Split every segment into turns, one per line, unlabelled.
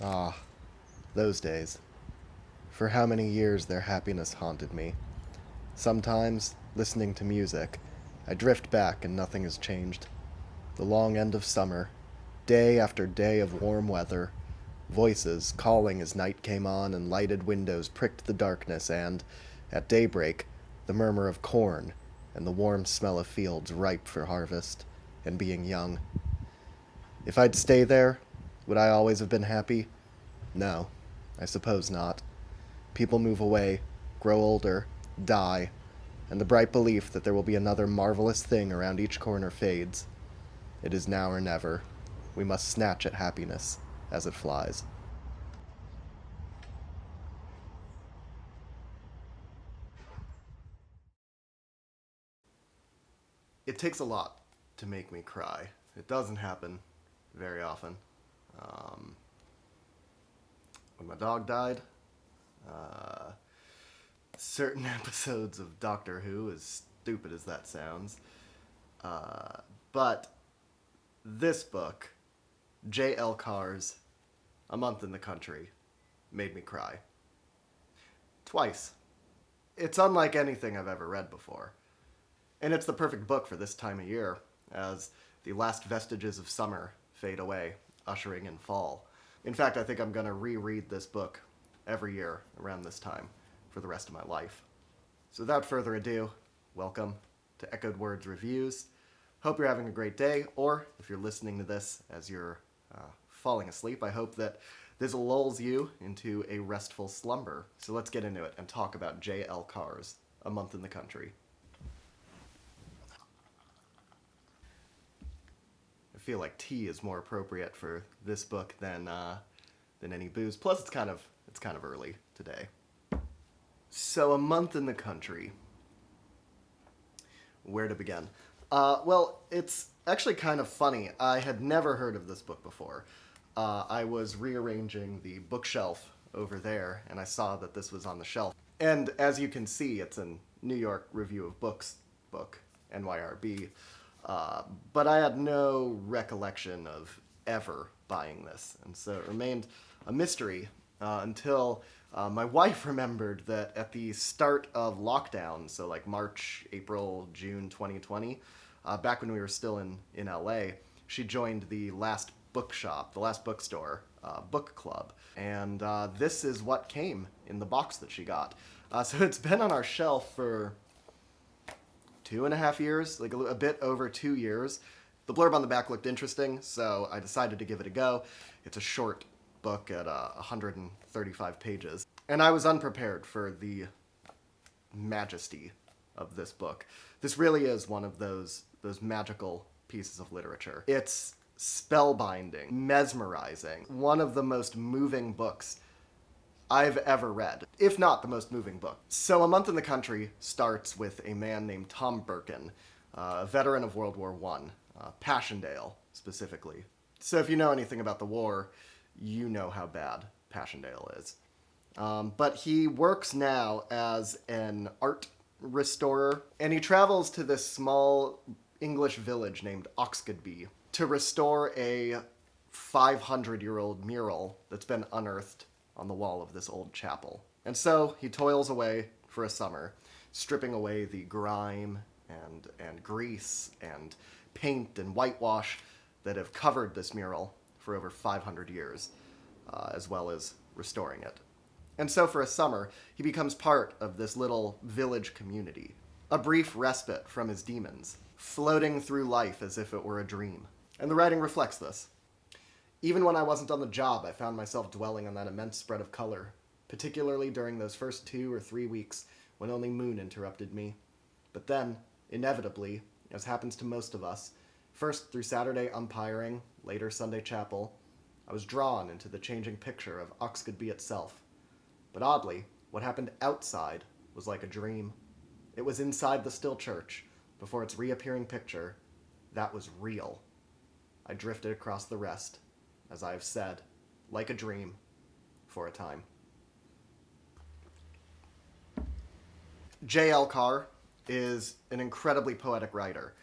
Ah, those days. For how many years their happiness haunted me. Sometimes, listening to music, I drift back and nothing has changed. The long end of summer, day after day of warm weather, voices calling as night came on and lighted windows pricked the darkness, and, at daybreak, the murmur of corn and the warm smell of fields ripe for harvest and being young. If I'd stay there, would I always have been happy? No, I suppose not. People move away, grow older, die, and the bright belief that there will be another marvelous thing around each corner fades. It is now or never. We must snatch at happiness as it flies. It takes a lot to make me cry. It doesn't happen very often. Um, when my dog died, uh, certain episodes of Doctor Who, as stupid as that sounds, but this book, J.L. Carr's A Month in the Country, made me cry. Twice. It's unlike anything I've ever read before. And it's the perfect book for this time of year, as the last vestiges of summer fade away, ushering in fall. In fact, I think I'm going to reread this book every year around this time for the rest of my life. So without further ado, welcome to Echoed Words Reviews. Hope you're having a great day, or if you're listening to this as you're falling asleep, I hope that this lulls you into a restful slumber. So let's get into it and talk about J.L. Carr's A Month in the Country. I feel like tea is more appropriate for this book than any booze. Plus, it's kind of early today. So, A Month in the Country. Where to begin? Well, it's actually kind of funny. I had never heard of this book before. I was rearranging the bookshelf over there, and I saw that this was on the shelf. And as you can see, it's a New York Review of Books book, NYRB. But I had no recollection of ever buying this, and so it remained a mystery until my wife remembered that at the start of lockdown, so like March, April, June 2020, back when we were still in LA, she joined the last bookshop, the last bookstore, book club, and this is what came in the box that she got. So it's been on our shelf for 2.5 years, like a bit over 2 years. The blurb on the back looked interesting, so I decided to give it a go. It's a short book at 135 pages. And I was unprepared for the majesty of this book. This really is one of those magical pieces of literature. It's spellbinding, mesmerizing, one of the most moving books I've ever read, if not the most moving book. So A Month in the Country starts with a man named Tom Birkin, a veteran of World War I, Passchendaele specifically. So if you know anything about the war, you know how bad Passchendaele is. But he works now as an art restorer, and he travels to this small English village named Oxgoodby to restore a 500-year-old mural that's been unearthed on the wall of this old chapel. And so he toils away for a summer, stripping away the grime and grease and paint and whitewash that have covered this mural for over 500 years, as well as restoring it. And so for a summer, he becomes part of this little village community, a brief respite from his demons, floating through life as if it were a dream. And the writing reflects this. Even when I wasn't on the job, I found myself dwelling on that immense spread of color, particularly during those first 2 or 3 weeks when only moon interrupted me. But then, inevitably, as happens to most of us, first through Saturday umpiring, later Sunday chapel, I was drawn into the changing picture of Oxgoodby itself. But oddly, what happened outside was like a dream. It was inside the still church, before its reappearing picture, that was real. I drifted across the rest, as I have said, like a dream, for a time. J.L. Carr is an incredibly poetic writer,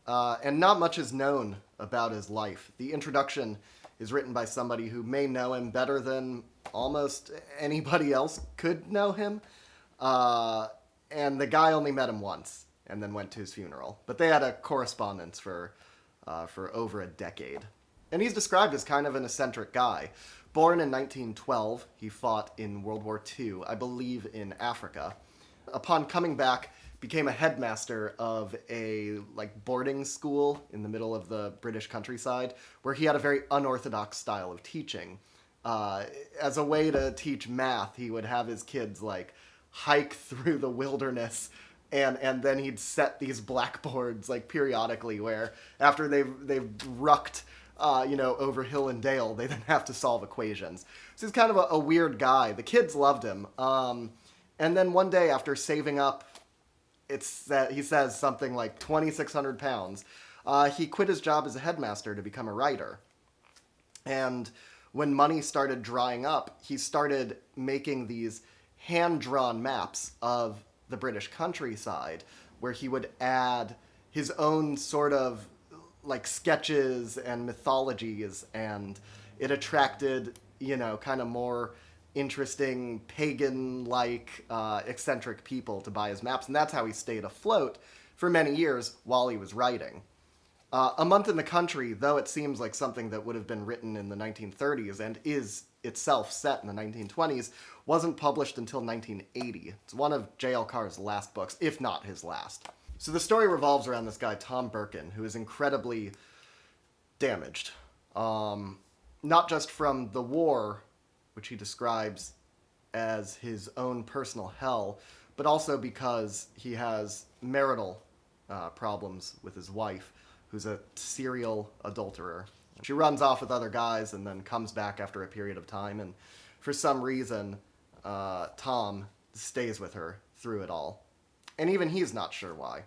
and not much is known about his life. The introduction is written by somebody who may know him better than almost anybody else could know him. And the guy only met him once and then went to his funeral. But they had a correspondence for over a decade. And he's described as kind of an eccentric guy. Born in 1912, he fought in World War II, I believe in Africa. Upon coming back, became a headmaster of a boarding school in the middle of the British countryside, where he had a very unorthodox style of teaching. As a way to teach math, he would have his kids hike through the wilderness, and then he'd set these blackboards periodically where after they've rucked over hill and dale, they then have to solve equations. So he's kind of a weird guy. The kids loved him. And then one day, after saving up, he says something like 2,600 pounds, he quit his job as a headmaster to become a writer. And when money started drying up, he started making these hand-drawn maps of the British countryside, where he would add his own sort of sketches and mythologies, and it attracted, kind of more interesting pagan-like eccentric people to buy his maps, and that's how he stayed afloat for many years while he was writing. A Month in the Country, though it seems like something that would have been written in the 1930s and is itself set in the 1920s, wasn't published until 1980. It's one of J.L. Carr's last books, if not his last. So the story revolves around this guy, Tom Birkin, who is incredibly damaged. Not just from the war, which he describes as his own personal hell, but also because he has marital problems with his wife, who's a serial adulterer. She runs off with other guys and then comes back after a period of time, and for some reason, Tom stays with her through it all. And even he's not sure why.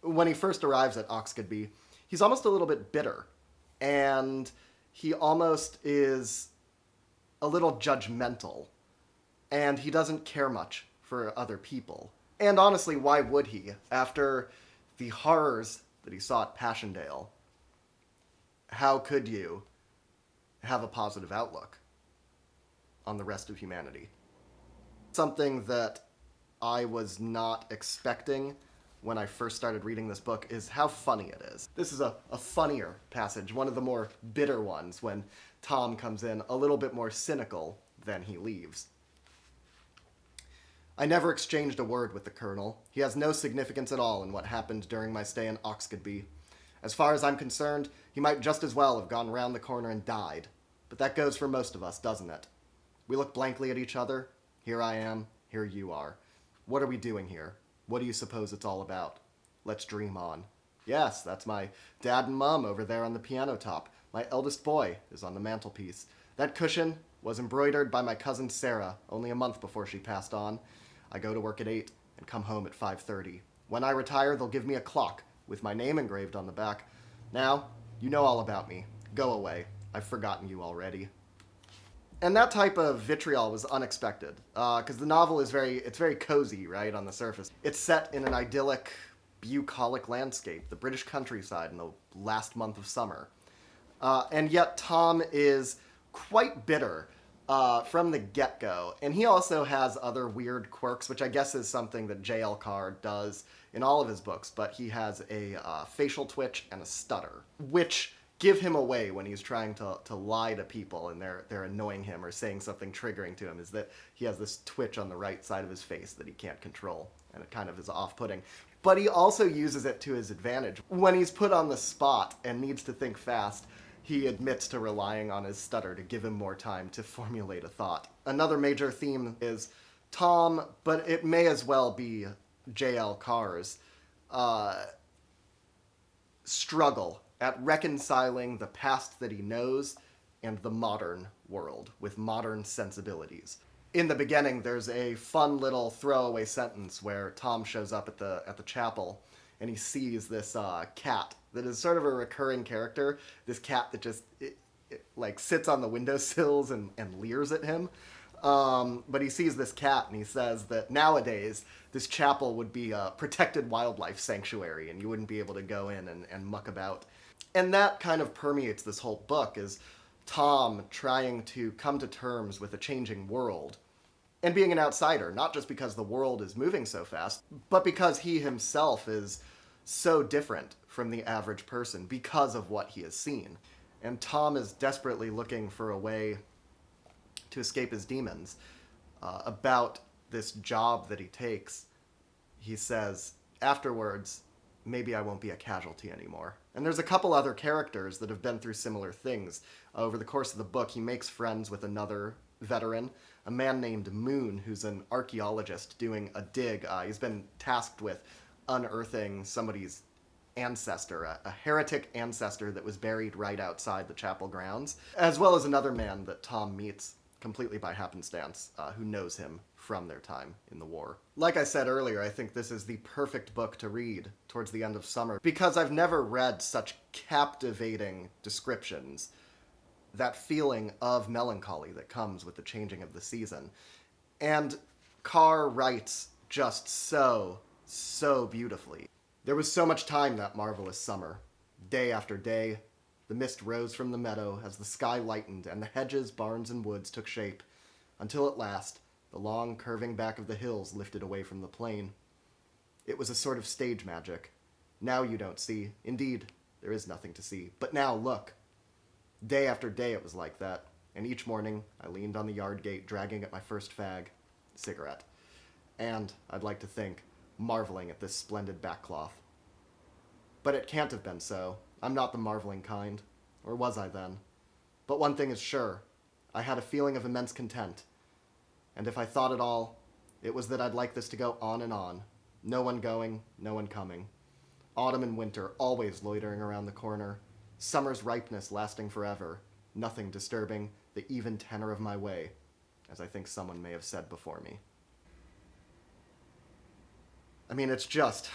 When he first arrives at Oxgoodby, he's almost a little bit bitter, and he almost is a little judgmental, and he doesn't care much for other people. And honestly, why would he? After the horrors that he saw at Passchendaele, how could you have a positive outlook on the rest of humanity? Something that I was not expecting when I first started reading this book is how funny it is. This is a funnier passage, one of the more bitter ones, when Tom comes in a little bit more cynical than he leaves. I never exchanged a word with the Colonel. He has no significance at all in what happened during my stay in Oxgoodby. As far as I'm concerned, he might just as well have gone round the corner and died. But that goes for most of us, doesn't it? We look blankly at each other. Here I am, here you are. What are we doing here? What do you suppose it's all about? Let's dream on. Yes, that's my dad and mom over there on the piano top. My eldest boy is on the mantelpiece. That cushion was embroidered by my cousin Sarah only a month before she passed on. I go to work at 8 and come home at 5:30. When I retire, they'll give me a clock with my name engraved on the back. Now, you know all about me. Go away. I've forgotten you already. And that type of vitriol was unexpected, because the novel is very cozy, right, on the surface. It's set in an idyllic, bucolic landscape, the British countryside in the last month of summer. And yet Tom is quite bitter from the get-go. And he also has other weird quirks, which I guess is something that J.L. Carr does in all of his books, but he has a facial twitch and a stutter, which give him away when he's trying to lie to people and they're annoying him or saying something triggering to him, is that he has this twitch on the right side of his face that he can't control, and it kind of is off-putting. But he also uses it to his advantage. When he's put on the spot and needs to think fast, he admits to relying on his stutter to give him more time to formulate a thought. Another major theme is Tom, but it may as well be J.L. Carr's struggle at reconciling the past that he knows and the modern world with modern sensibilities. In the beginning, there's a fun little throwaway sentence where Tom shows up at the chapel and he sees this cat that is sort of a recurring character. This cat that just sits on the windowsills and leers at him. But he sees this cat and he says that nowadays this chapel would be a protected wildlife sanctuary and you wouldn't be able to go in and muck about. And that kind of permeates this whole book, is Tom trying to come to terms with a changing world and being an outsider, not just because the world is moving so fast, but because he himself is so different from the average person because of what he has seen. And Tom is desperately looking for a way to escape his demons. About this job that he takes, he says, afterwards, maybe I won't be a casualty anymore. And there's a couple other characters that have been through similar things. Over the course of the book, he makes friends with another veteran, a man named Moon, who's an archaeologist doing a dig. He's been tasked with unearthing somebody's ancestor, a heretic ancestor that was buried right outside the chapel grounds, as well as another man that Tom meets completely by happenstance, who knows him from their time in the war. Like I said earlier, I think this is the perfect book to read towards the end of summer, because I've never read such captivating descriptions, that feeling of melancholy that comes with the changing of the season. And Carr writes just so beautifully. There was so much time that marvelous summer. Day after day, the mist rose from the meadow as the sky lightened and the hedges, barns, and woods took shape, until at last the long curving back of the hills lifted away from the plain. It was a sort of stage magic. Now you don't see. Indeed, there is nothing to see. But now look. Day after day it was like that, and each morning I leaned on the yard gate dragging at my first fag, cigarette. And, I'd like to think, marveling at this splendid backcloth. But it can't have been so. I'm not the marveling kind. Or was I then? But one thing is sure. I had a feeling of immense content. And if I thought at all, it was that I'd like this to go on and on. No one going, no one coming. Autumn and winter always loitering around the corner. Summer's ripeness lasting forever. Nothing disturbing the even tenor of my way, as I think someone may have said before me. I mean, it's just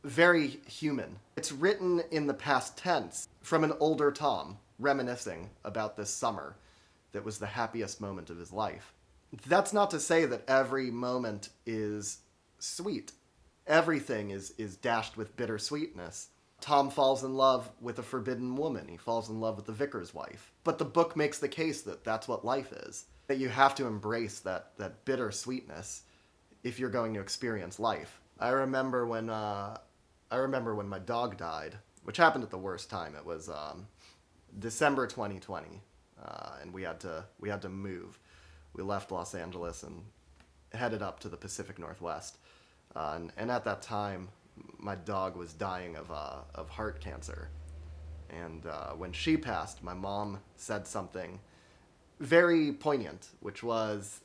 very human. It's written in the past tense from an older Tom, reminiscing about this summer that was the happiest moment of his life. That's not to say that every moment is sweet. Everything is dashed with bittersweetness. Tom falls in love with a forbidden woman. He falls in love with the vicar's wife. But the book makes the case that that's what life is. That you have to embrace that bittersweetness if you're going to experience life. I remember when my dog died, which happened at the worst time. It was December 2020, and we had to move. We left Los Angeles and headed up to the Pacific Northwest. And at that time, my dog was dying of heart cancer. And when she passed, my mom said something very poignant, which was,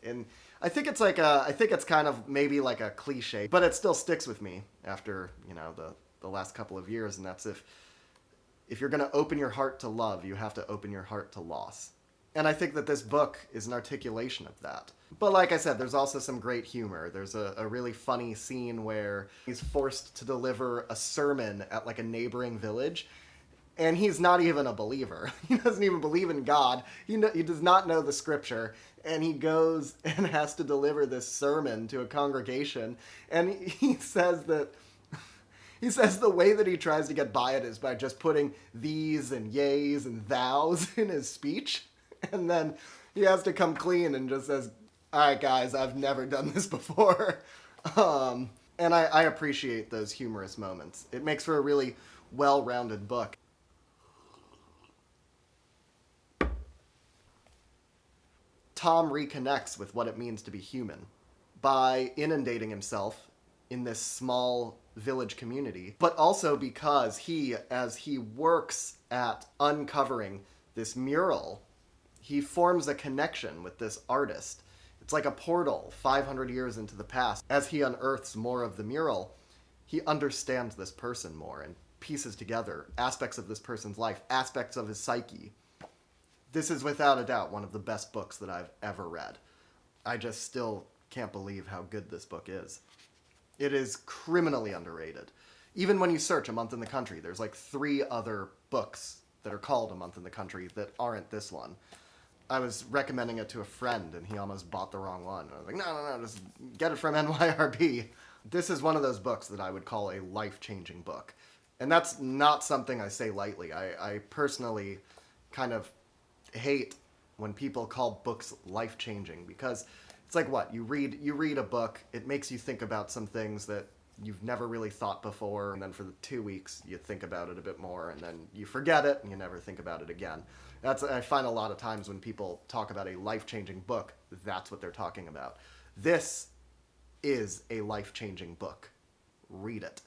and I think it's kind of maybe like a cliche, but it still sticks with me after, the last couple of years. And that's if you're going to open your heart to love, you have to open your heart to loss. And I think that this book is an articulation of that. But like I said, there's also some great humor. There's a really funny scene where he's forced to deliver a sermon at like a neighboring village, and he's not even a believer. He doesn't even believe in God. He does not know the scripture, and he goes and has to deliver this sermon to a congregation, and he says that the way that he tries to get by it is by just putting these and yays and thous in his speech. And then he has to come clean and just says, all right, guys, I've never done this before. And I appreciate those humorous moments. It makes for a really well-rounded book. Tom reconnects with what it means to be human by inundating himself in this small village community, but also because as he works at uncovering this mural, he forms a connection with this artist. It's like a portal 500 years into the past. As he unearths more of the mural, he understands this person more and pieces together aspects of this person's life, aspects of his psyche. This is without a doubt one of the best books that I've ever read. I just still can't believe how good this book is. It is criminally underrated. Even when you search A Month in the Country, there's like 3 other books that are called A Month in the Country that aren't this one. I was recommending it to a friend, and he almost bought the wrong one. I was like, no, just get it from NYRB. This is one of those books that I would call a life-changing book. And that's not something I say lightly. I personally kind of hate when people call books life-changing, because it's like, what, you read a book, it makes you think about some things that you've never really thought before, and then for the 2 weeks you think about it a bit more, and then you forget it and you never think about it again. I find a lot of times when people talk about a life-changing book, that's what they're talking about. This is a life-changing book. Read it.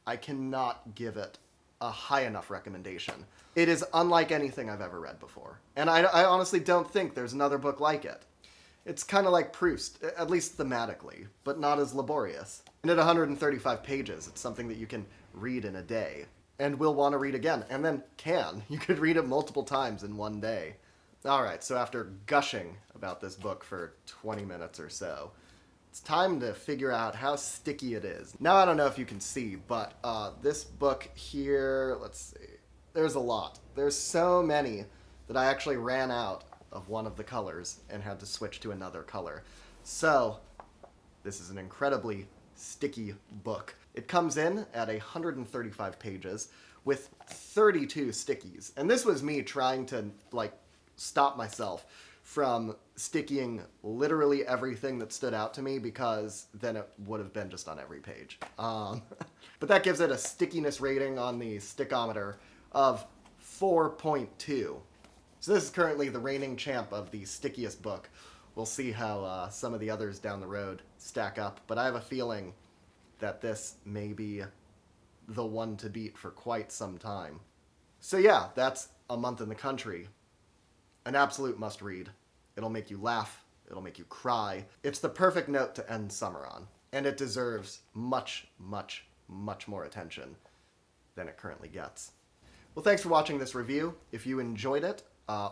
I cannot give it a high enough recommendation. It is unlike anything I've ever read before. And I honestly don't think there's another book like it. It's kind of like Proust, at least thematically, but not as laborious. And at 135 pages, it's something that you can read in a day, and will want to read again, and then can. You could read it multiple times in one day. Alright, so after gushing about this book for 20 minutes or so, it's time to figure out how sticky it is. Now, I don't know if you can see, but this book here, let's see, there's a lot. There's so many that I actually ran out of one of the colors and had to switch to another color. So, this is an incredibly sticky book. It comes in at 135 pages with 32 stickies. And this was me trying to, like, stop myself from stickying literally everything that stood out to me, because then it would have been just on every page. But that gives it a stickiness rating on the stickometer of 4.2. So this is currently the reigning champ of the stickiest book. We'll see how some of the others down the road stack up, but I have a feeling that this may be the one to beat for quite some time. So yeah, that's A Month in the Country. An absolute must-read. It'll make you laugh. It'll make you cry. It's the perfect note to end summer on, and it deserves much, much, much more attention than it currently gets. Well, thanks for watching this review. If you enjoyed it,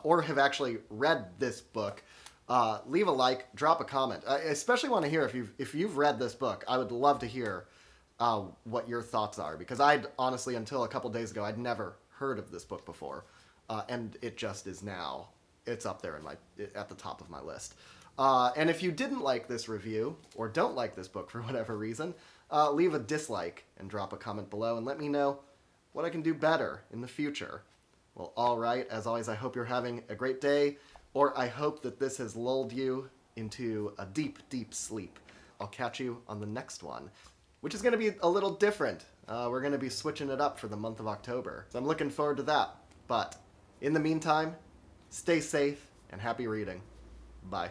or have actually read this book, leave a like, drop a comment. I especially want to hear if you've read this book. I would love to hear what your thoughts are, because I'd honestly, until a couple days ago, I'd never heard of this book before, and it just is now. It's up there at the top of my list. And if you didn't like this review, or don't like this book for whatever reason, leave a dislike and drop a comment below and let me know what I can do better in the future. Well, alright, as always, I hope you're having a great day, or I hope that this has lulled you into a deep, deep sleep. I'll catch you on the next one, which is going to be a little different. We're going to be switching it up for the month of October, so I'm looking forward to that. But in the meantime, stay safe and happy reading. Bye.